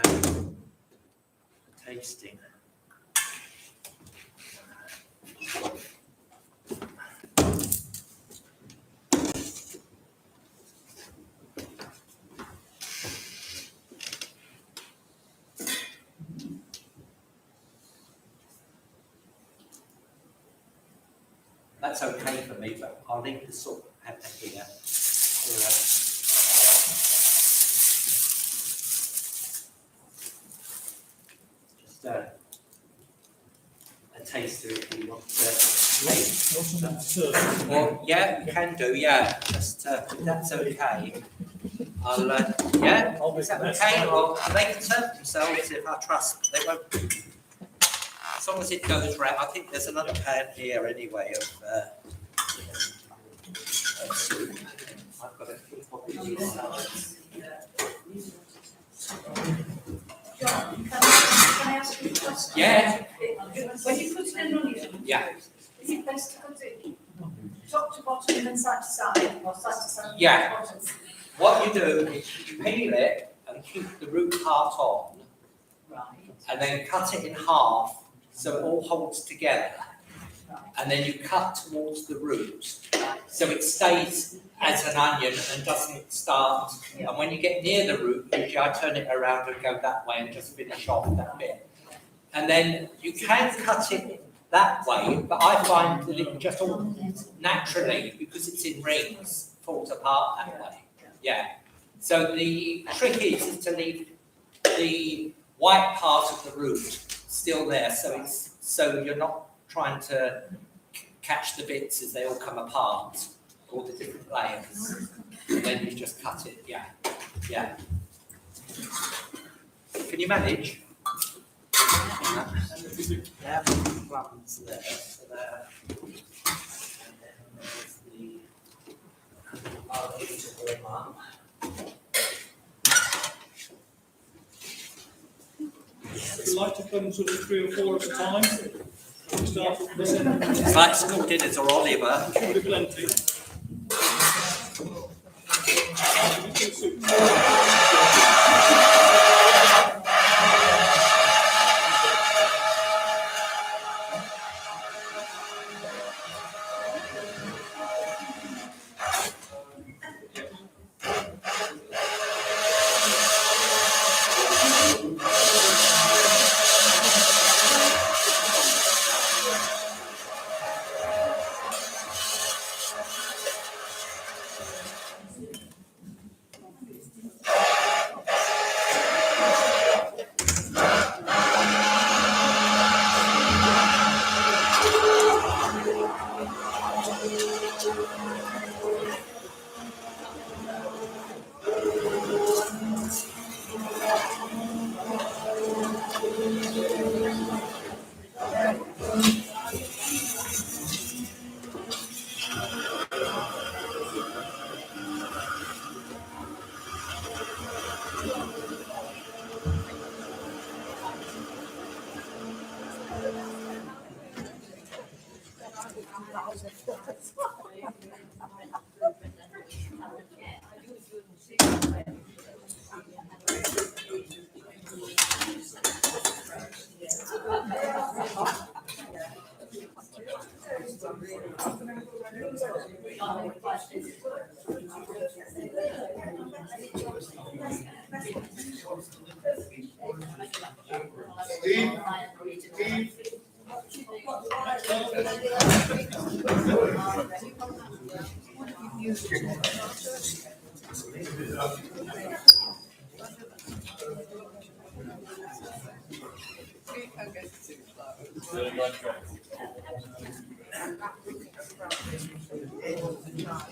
A: That's okay for me, but I'll leave the salt and pepper here. Just a taster if you want to. Well, yeah, you can do, yeah. Just that's okay. I'll yeah. Is that okay? Or they can serve themselves if I trust. They won't. As long as it goes round. I think there's another pan here anyway of soup. I've got a few copies.
C: John, can I ask you a question?
A: Yeah.
C: When you put in an onion,
A: Yeah.
C: is it best to cut it top to bottom and then side to side, or side to side?
A: Yeah.
C: Bottom?
A: What you do is you peel it and keep the root part on,
C: Right,
A: and then cut it in half so it all holds together.
C: right.
A: And then you cut towards the root so it stays as an onion and doesn't start. And when you get near the root, usually I turn it around and go that way and just finish off that bit. And then you can cut it that way, but I find that it just all naturally, because it's in rings, falls apart that way. Yeah. So the trick is to leave the white part of the root still there, so you're not trying to catch the bits as they all come apart, all the different layers. And then you just cut it. Yeah. Yeah. Can you manage? Yeah, plums there. So there. And then there's the I'll leave it to warm up.
B: Would you like to come sort of 3 or 4 at a time? We start with this end.
A: It's like school dinners or Oliver.
B: Should be plenty.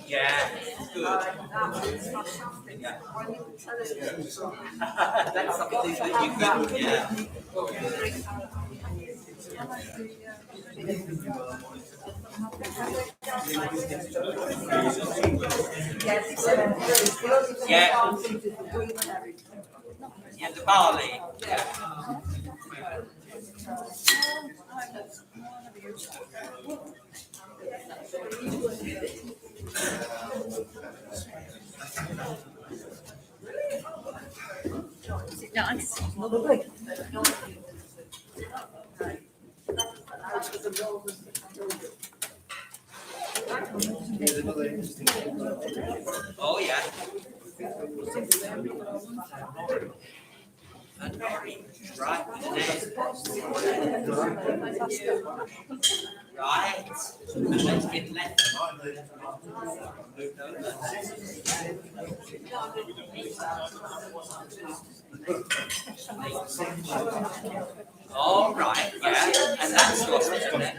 A: Yeah, good. Yeah. That's something that you could, yeah. Yeah. Yeah, the barley. Yeah.
D: Nice.
A: Oh, yeah. and orange, right? And then, right, and let's get left. All right, yeah, and that's what it's coming.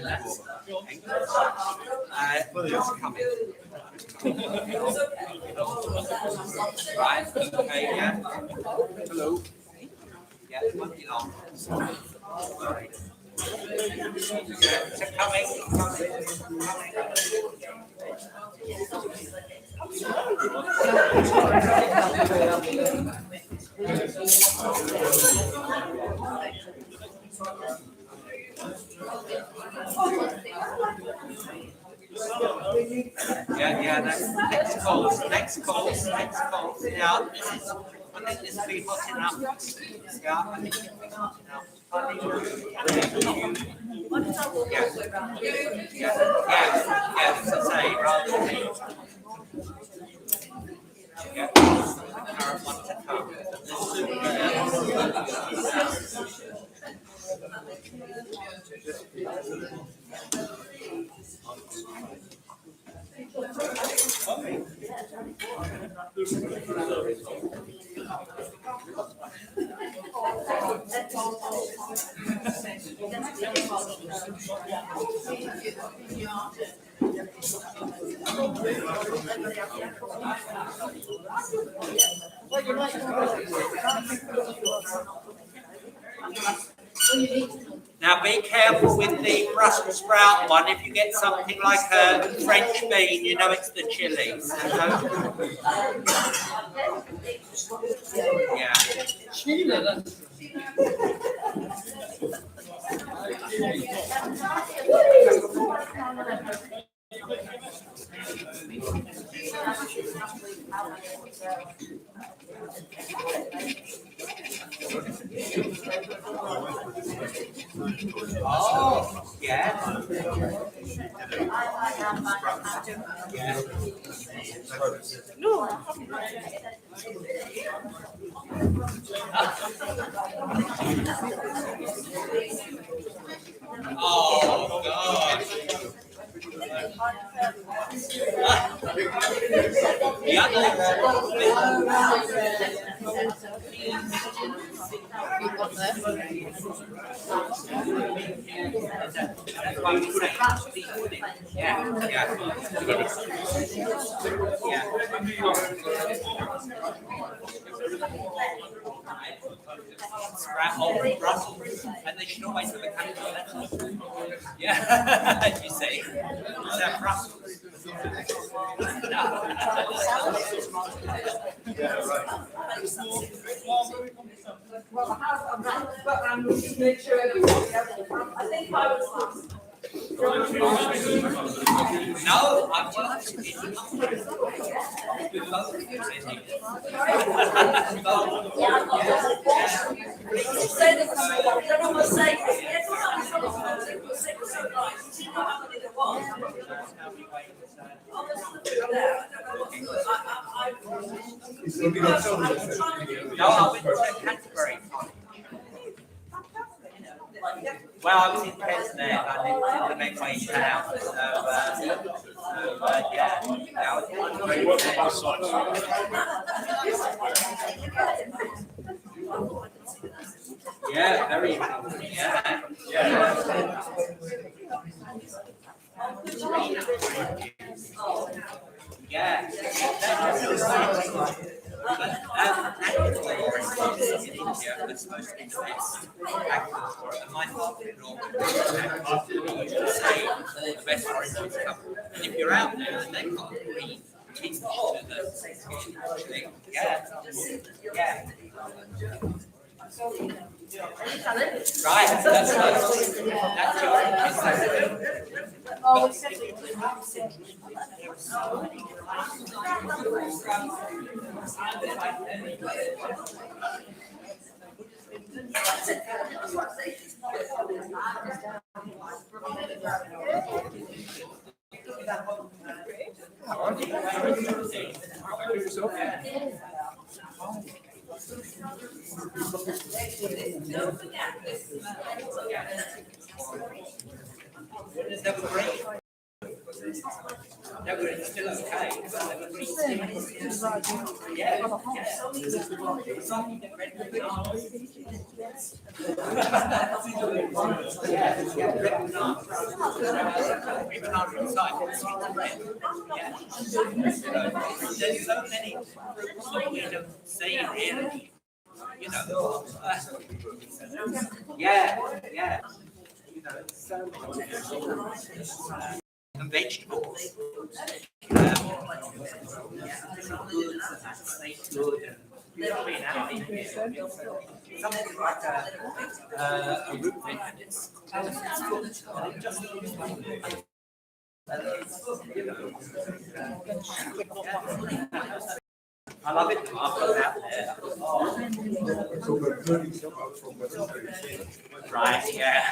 A: Right, okay, yeah. Hello. Yeah, it won't be long. Right. Yeah, it's coming. Yeah, next calls. Yeah, this is, I think this will be hot enough. Yeah, I think it'll be hot enough. Yeah, as I say, rather than the current one to come. Now be careful with the Brussels sprout one. If you get something like a French bean, you know it's the chili. So yeah. Oh, yeah.
D: No.
A: Oh, God. And they should always have a capital letter. Yeah, you see. Is that Brussels?
C: Well, I'm looking to make sure everybody else, I think I was.
A: No, I'm just. No, I went to Canterbury. Well, I was in Kent there, and I didn't make my way down. So, yeah. Yeah, very important. Yeah. Yeah. And if you're out there and they've got a green tinge to the skin, actually, yeah. Right, that's
C: Don't forget this.
A: Evergreen. Evergreen's still okay. Evergreen's still, yeah. There's so many fruits that we don't see really, you know. Yeah. You know, so many. And vegetables. Good. Something like a root vegetable. And it just I love it. I've got that there. Right, yeah.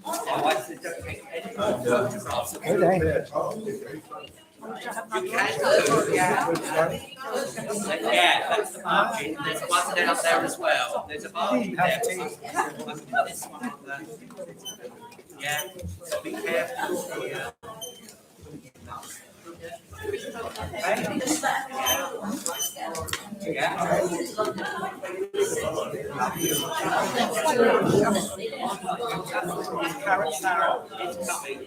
A: Oh, I said, don't take any photographs of it. You can do, yeah. Yeah, that's the margin. There's one down there as well. There's a margin there. I can put this one on there. Yeah, so be careful. Yeah. Carrot salad is coming.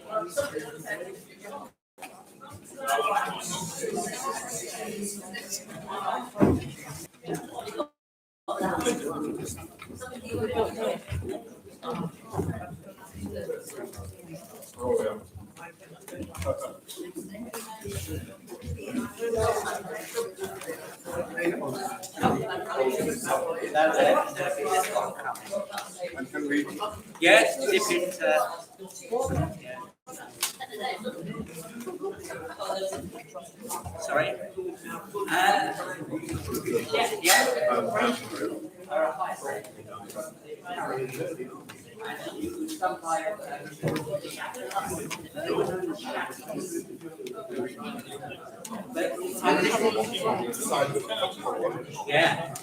A: Yes, dip into. Yeah. Sorry. Yeah. Yeah.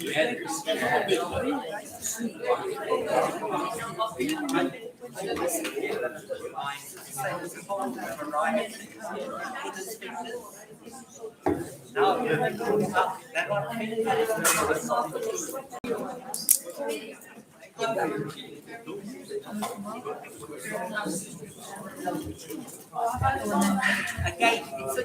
A: Again, it's a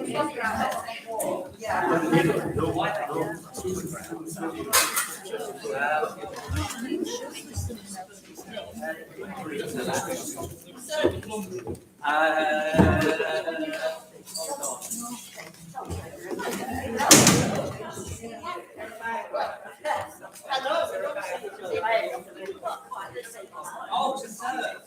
A: oh, to serve.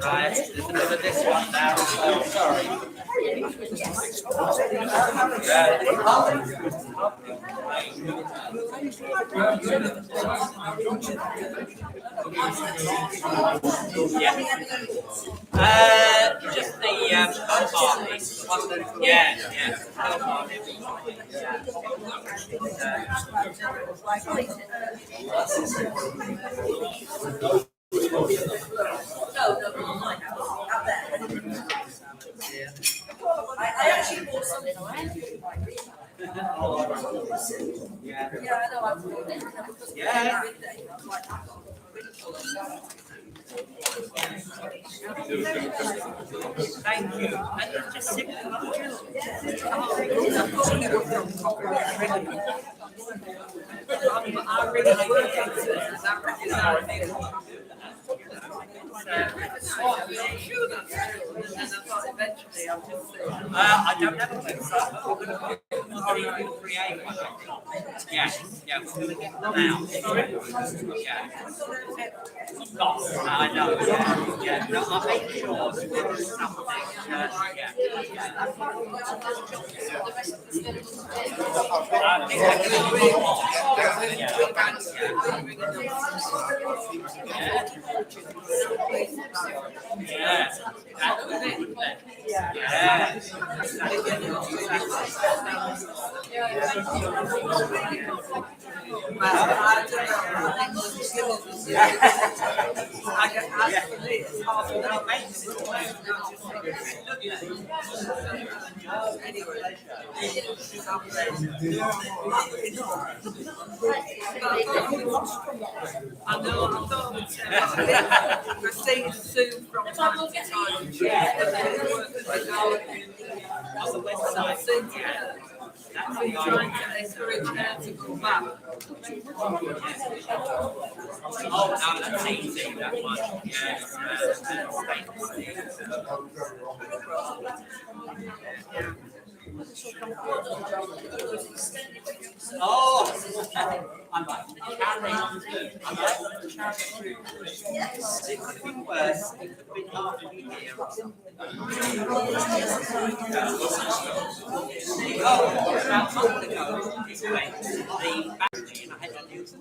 A: Right, there's a bit of this one now. Oh, sorry. Just the home piece, the one that, yeah, home
C: I actually bought something.
A: Yeah.
C: Yeah, I know.
A: Yeah. Thank you. And just simply,
C: I really work into it, and I recognise it. Sure, that's true. And then I thought eventually I'll just say.
A: I don't have a website, but we're going to create one. Yeah, yeah, we're going to get them out. Yeah. I know, yeah. No, I'll make sure that there's something, yeah. I think I can do more. Yeah, that's it. Yeah.
C: I get asked for this half an hour. Anyway. I know, I thought we're seeing Sue from time to time.
A: Yeah.
C: On the website. I've been trying to encourage her to go back.
A: Oh, no, that's easy, that one. Yeah. Oh, I'm like carrying on too. I'm like carrying through. It could be worse. It could be after you here or something. Oh, about a month ago, this went the battery and I had to lose the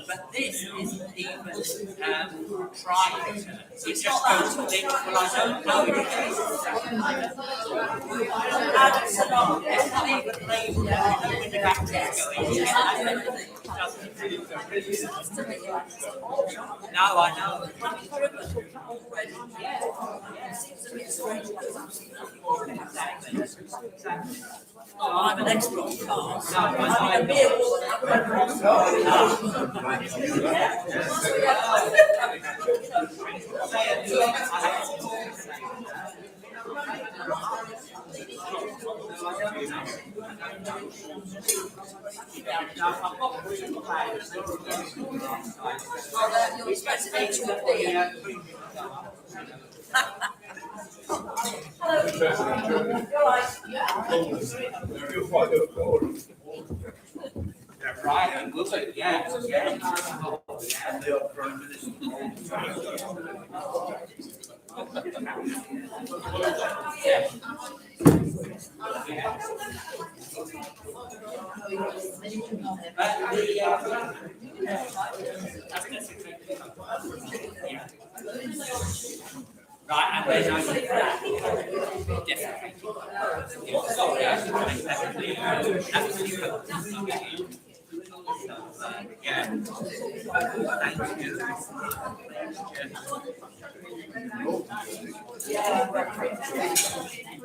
A: but this isn't even trying to. It just goes to think, well, I don't know it. It's not even labeled when the battery is going. No, I know.
C: Oh, I'm an expert on cars.
A: No, I'm
C: You're supposed to be too big.
A: right, and good, yeah. Right, and then I think definitely. Sorry, I should make that clear. That's the yeah. Thank you.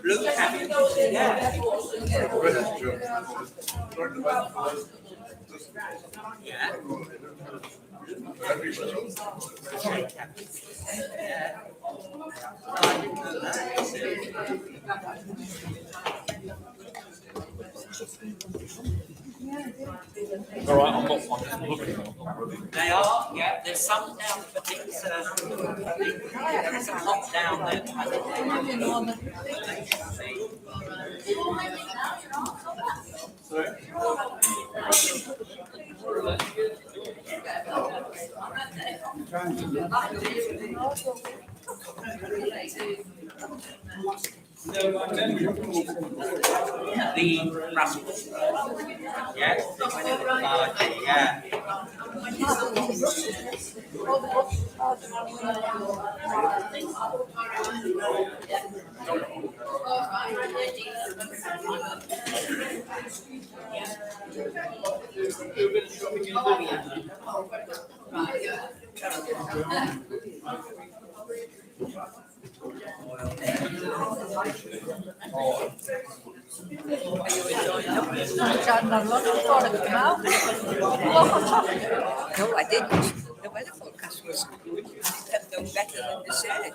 A: Blue cabin. Yeah. Yeah.
B: All right, I'm not looking.
A: They are, yeah. There's some down, but it's there is a lot down there. The Brussels. Yeah. Yeah.
C: No, I didn't. The weather forecast.
E: customers kept them better than the salad.